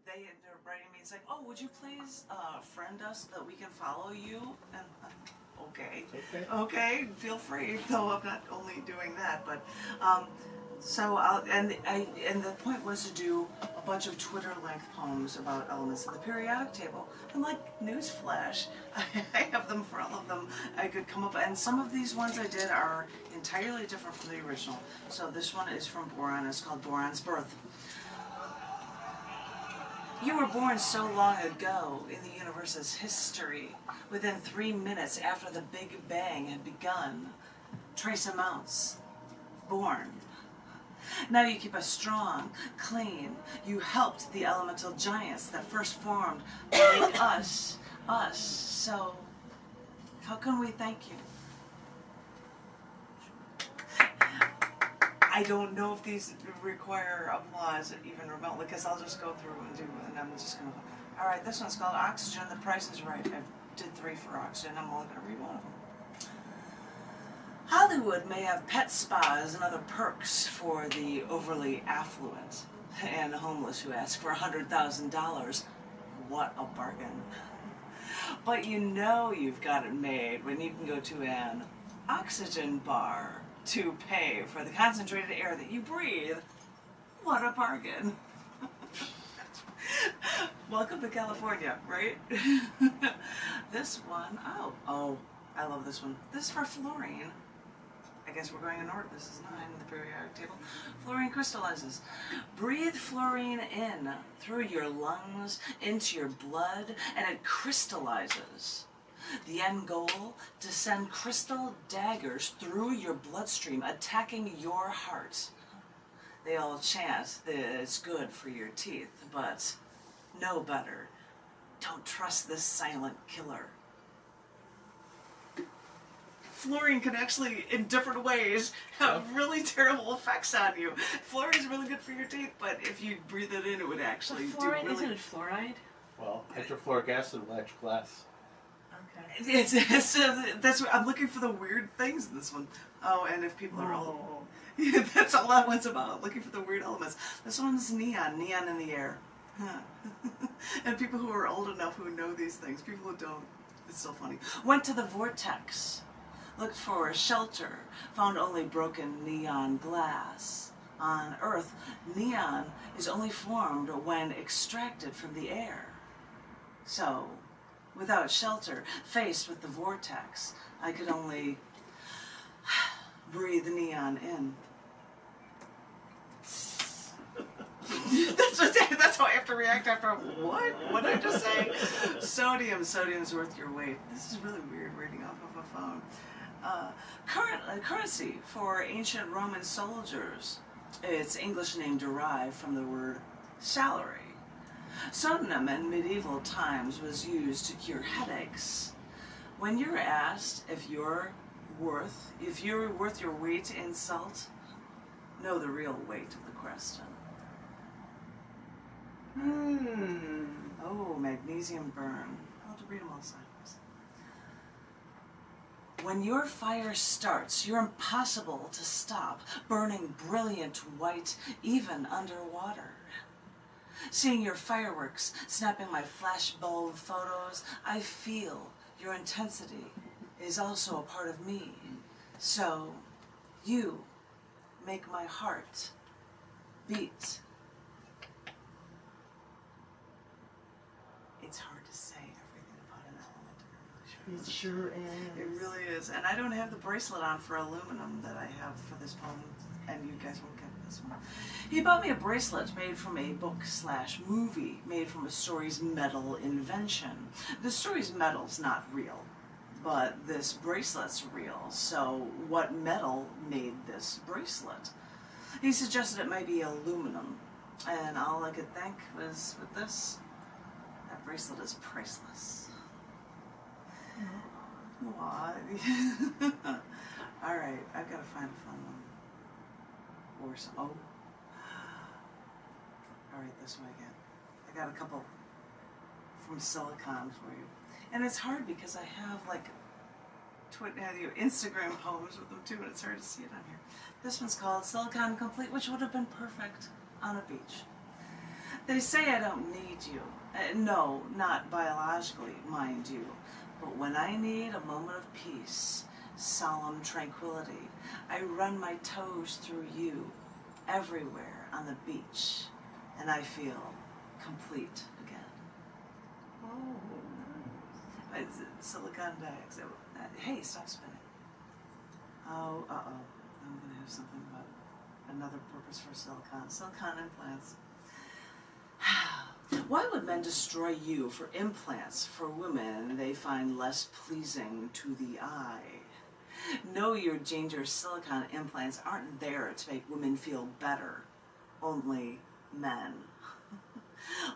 they ended up writing me and saying, "Oh, would you please friend us so that we can follow you?" And okay, feel free. Though I'm not only doing that, but and the point was to do a bunch of Twitter-length poems about elements of the periodic table. And like newsflash, I have them for all of them. I could come up, and some of these ones I did are entirely different from the original. So this one is from Boron. It's called Boron's Birth. You were born so long ago in the universe's history, within 3 minutes after the Big Bang had begun. Trace amounts. Born. Now you keep us strong, clean. You helped the elemental giants that first formed make us. So, how can we thank you? I don't know if these require applause even remotely, because I'll just go through and I'm just going to... Alright, this one's called Oxygen. The Price is Right. I did 3 for Oxygen. I'm only going to read one of them. Hollywood may have pet spas and other perks for the overly affluent and homeless who ask for $100,000. What a bargain. But you know you've got it made when you can go to an oxygen bar to pay for the concentrated air that you breathe. What a bargain. Welcome to California, right? This one, oh, I love this one. This is for Fluorine. I guess we're going in order. This is 9 in the periodic table. Fluorine crystallizes. Breathe fluorine in through your lungs, into your blood, and it crystallizes. The end goal, to send crystal daggers through your bloodstream, attacking your heart. They all chant that it's good for your teeth, but know better. Don't trust this silent killer. Fluorine can actually, in different ways, have really terrible effects on you. Fluorine is really good for your teeth, but if you breathe it in, it would actually do really... Fluorine, isn't it fluoride? Well, hydrofluoric acid will electric glass. Okay. That's what I'm looking for, the weird things in this one. Oh, and if people are all... Yeah, that's all that one's about, looking for the weird elements. This one's neon in the air. And people who are old enough who know these things, people who don't, it's so funny. Went to the vortex. Looked for shelter, found only broken neon glass. On Earth, neon is only formed when extracted from the air. So, without shelter, faced with the vortex, I could only breathe neon in. That's how I have to react after what? What did I just say? Sodium's worth your weight. This is really weird reading off of a phone. Currency for ancient Roman soldiers. Its English name derived from the word salary. Sodium in medieval times was used to cure headaches. When you're asked if you're worth your weight in salt, know the real weight of the question. Oh, magnesium burn. I'll have to read them all sideways. When your fire starts, you're impossible to stop, burning brilliant white even underwater. Seeing your fireworks, snapping my flashbulb photos, I feel your intensity is also a part of me. So, you make my heart beat. It's hard to say everything about an element. It sure is. It really is. And I don't have the bracelet on for aluminum that I have for this poem, and you guys won't get this one. He bought me a bracelet made from a book/movie, made from a story's metal invention. The story's metal's not real, but this bracelet's real, so what metal made this bracelet? He suggested it might be aluminum, and all I could think was, with this, that bracelet is priceless. What? Alright, I've got to find a fun one. Or some, Alright, this one again. I got a couple from Silicon for you. And it's hard because I have like Instagram poems with them too, and it's hard to see it on here. This one's called Silicon Complete, which would have been perfect on a beach. They say I don't need you. No, not biologically, mind you. But when I need a moment of peace, solemn tranquility, I run my toes through you everywhere on the beach, and I feel complete again. Oh, It's silicon dioxide. Hey, stop spinning. Oh, uh-oh. I'm going to have something about another purpose for silicon. Silicon implants. Why would men destroy you for implants for women they find less pleasing to the eye? Know your ginger silicone implants aren't there to make women feel better, only men.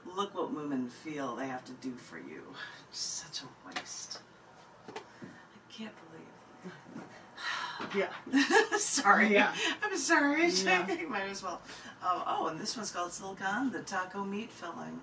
Look what women feel they have to do for you. Such a waste. I can't believe. yeah. Sorry. Yeah. I'm sorry. Yeah. Might as well. Oh, and this one's called silicone, the taco meat filling,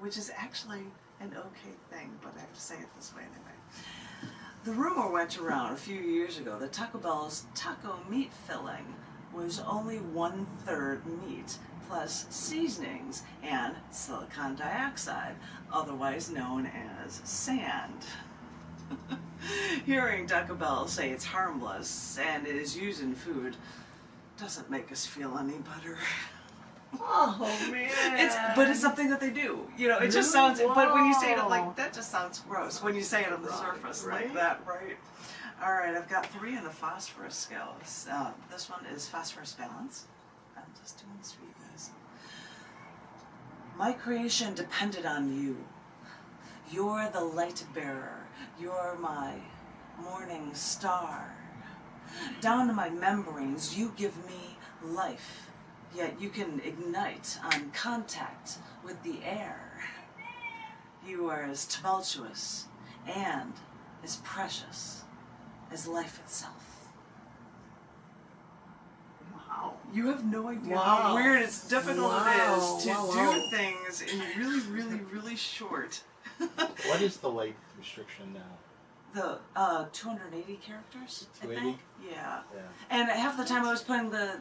which is actually an okay thing, but I have to say it this way anyway. The rumor went around a few years ago that Taco Bell's taco meat filling was only 1/3 meat plus seasonings and silicon dioxide, otherwise known as sand. Hearing Taco Bell say it's harmless and it is used in food doesn't make us feel any better. Oh man. But it's something that they do. You know, it just sounds, but when you say it Wow. like, that just sounds gross when you say it on the surface Right. like that, right? All right, I've got 3 in the phosphorus scale. This one is phosphorus balance. I'm just doing this for you guys. My creation depended on you. You're the light bearer. You're my morning star. Down to my membranes, you give me life. Yet you can ignite on contact with the air. You are as tumultuous and as precious as life itself. Wow. You have no idea Wow. how weird, it's difficult it is to Wow, do wow. things in really, really, really short. What is the weight restriction now? The 280 characters, I 280? think. Yeah. Yeah. And half the time I was putting the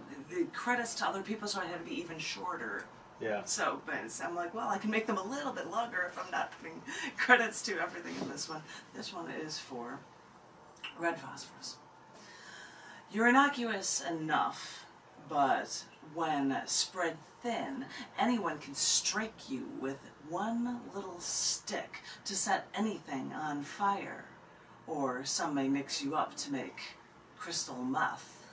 credits to other people, so I had to be even shorter. Yeah. So, but I'm like, well, I can make them a little bit longer if I'm not putting credits to everything in this one. This one is for red phosphorus. You're innocuous enough, but when spread thin, anyone can strike you with one little stick to set anything on fire. Or some may mix you up to make crystal meth.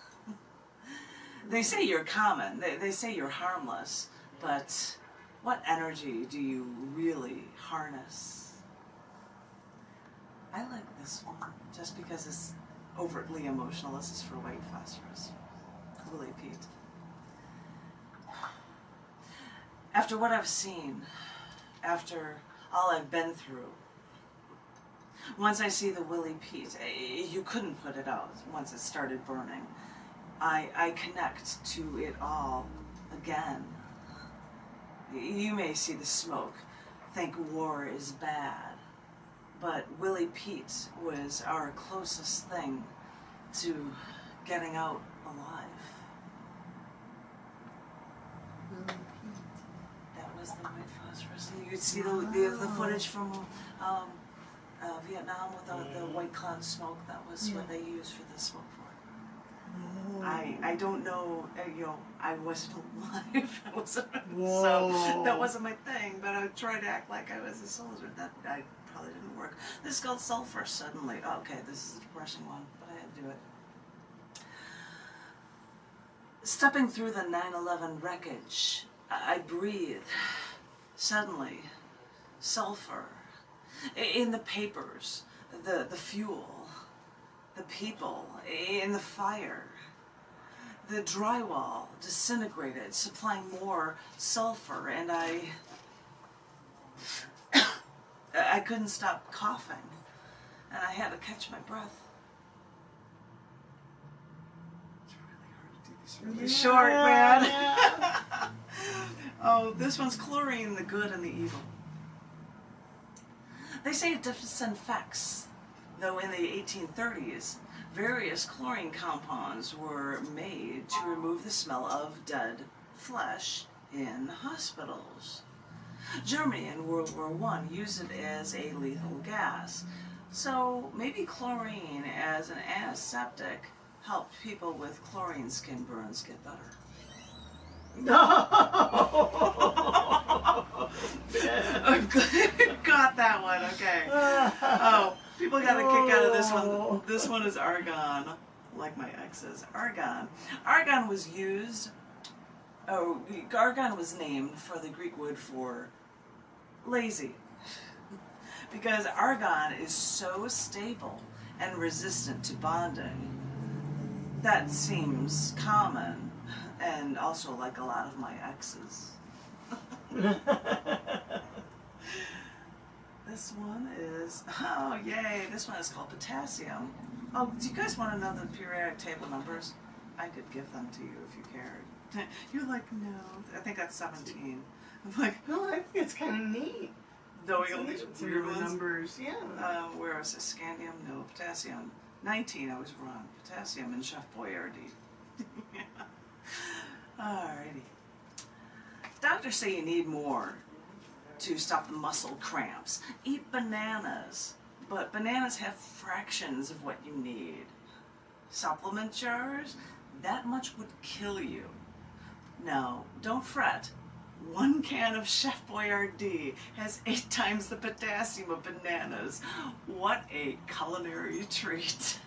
They say you're common, they say you're harmless, but what energy do you really harness? I like this one, just because it's overtly emotional. This is for white phosphorus. Willie Pete. After what I've seen, after all I've been through, once I see the Willie Pete, you couldn't put it out once it started burning. I connect to it all again. You may see the smoke, think war is bad, but Willie Pete was our closest thing to getting out alive. That was the white phosphorus. And you could see the footage from Vietnam with the white cloud smoke. That was what they used for the smoke for. I don't know, you know, I wasn't alive. So that wasn't my thing, but I tried to act like I was a soldier. That probably didn't work. This is called sulfur suddenly. Oh, okay, this is a depressing one, but I had to do it. Stepping through the 9/11 wreckage, I breathe. Suddenly, sulfur. In the papers, the fuel, the people, in the fire. The drywall disintegrated, supplying more sulfur, and I couldn't stop coughing, and I had to catch my breath. It's really hard to do this really short, man. Oh, this one's chlorine, the good and the evil. They say it disinfects, though in the 1830s, various chlorine compounds were made to remove the smell of dead flesh in hospitals. Germany in World War I used it as a lethal gas. So maybe chlorine as an antiseptic helped people with chlorine skin burns get better. No. Got that one, okay. Oh, people got a kick out of this one. This one is argon, like my ex's. Argon. Argon was used, argon was named for the Greek word for lazy. Because argon is so stable and resistant to bonding. That seems common, and also like a lot of my exes. This one is, oh yay, this one is called potassium. Oh, do you guys want to know the periodic table numbers? I could give them to you if you cared. You're like, no, I think that's 17. I'm like, No, I think it's kind of neat. knowing all these It's weird the ones. numbers, yeah. Where was it? Scandium? No, potassium. 19, I was wrong. Potassium and Chef Boyardee. Alrighty. Doctors say you need more to stop the muscle cramps. Eat bananas, but bananas have fractions of what you need. Supplement jars, that much would kill you. Now, don't fret. 1 can of Chef Boyardee has 8 times the potassium of bananas. What a culinary treat.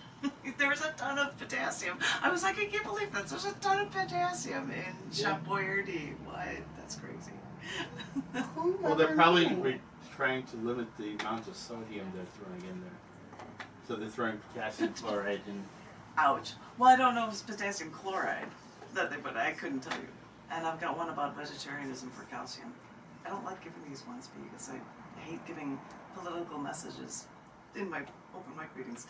There's a ton of potassium. I was like, I can't believe that. There's a ton of potassium in Chef Boyardee. What? That's crazy. Well, they're probably trying to limit the amount of sodium they're throwing in there. So they're throwing potassium chloride in. Ouch. Well, I don't know if it's potassium chloride that they put. I couldn't tell you. And I've got one about vegetarianism for calcium. I don't like giving these ones because I hate giving political messages in my open mic readings.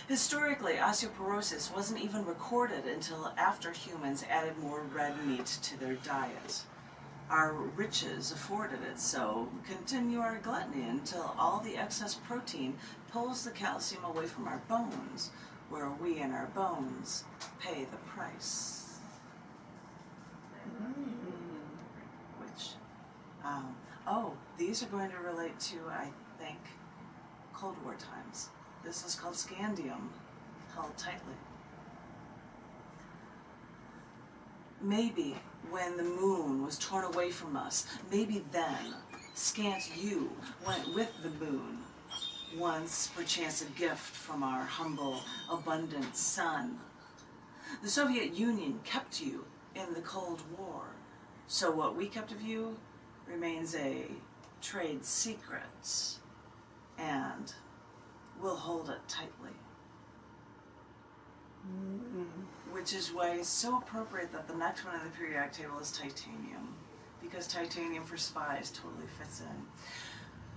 Historically, osteoporosis wasn't even recorded until after humans added more red meat to their diet. Our riches afforded it, so continue our gluttony until all the excess protein pulls the calcium away from our bones, where we and our bones pay the price. Which, oh, these are going to relate to, I think, Cold War times. This is called scandium, held tightly. Maybe when the moon was torn away from us, maybe then scant you went with the moon, once perchance a gift from our humble, abundant sun. The Soviet Union kept you in the Cold War, so what we kept of you remains a trade secret, and we'll hold it tightly. Which is why it's so appropriate that the next one on the periodic table is titanium, because titanium for spies totally fits in.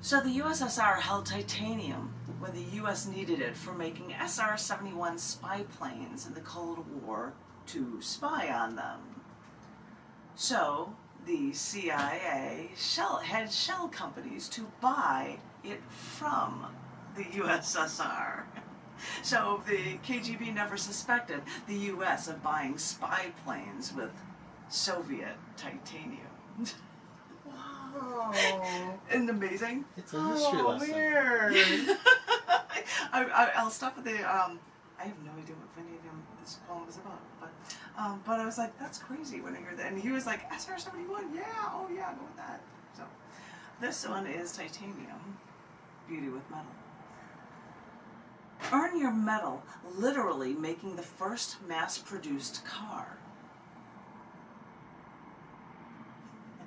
So the USSR held titanium when the US needed it for making SR-71 spy planes in the Cold War to spy on them. So the CIA had shell companies to buy it from the USSR. So the KGB never suspected the US of buying spy planes with Soviet titanium. Wow. Isn't it amazing? It's a history lesson. Weird. I'll stop at the, I have no idea what vanadium this poem was about, but I was like, that's crazy when I heard that. And he was like, SR-71, yeah, oh yeah, go with that. So this one is titanium, beauty with metal. Earn your medal, literally making the first mass-produced car.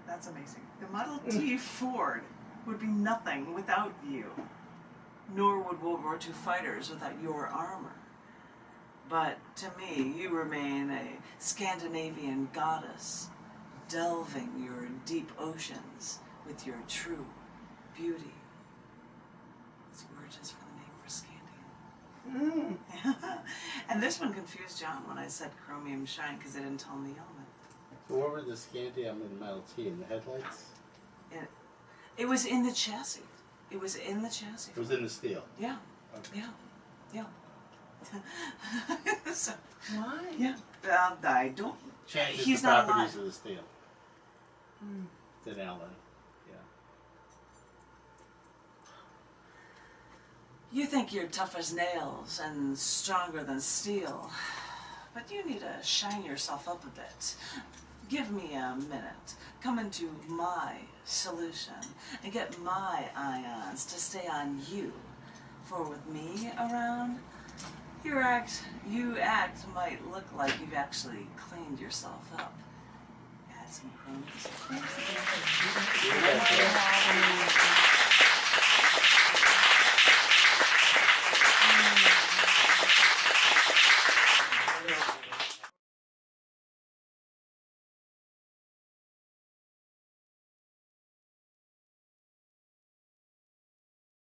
That's amazing. The Model T Ford would be nothing without you, nor would World War II fighters without your armor. But to me, you remain a Scandinavian goddess, delving your deep oceans with your true beauty. It's gorgeous for the name for Scandium. And this one confused John when I said chromium shine because they didn't tell him the element. So what were the scandium and Model T in the headlights? It was in the chassis. It was in the chassis. It was in the steel. Yeah. Okay. Yeah. So, Why? yeah. I don't. Changes He's the not properties alive. of the steel. than alloy. You think you're tough as nails and stronger than steel, but you need to shine yourself up a bit. Give me a minute. Come into my solution and get my ions to stay on you. For with me around, you act might look like you've actually cleaned yourself up. Add some crumbs.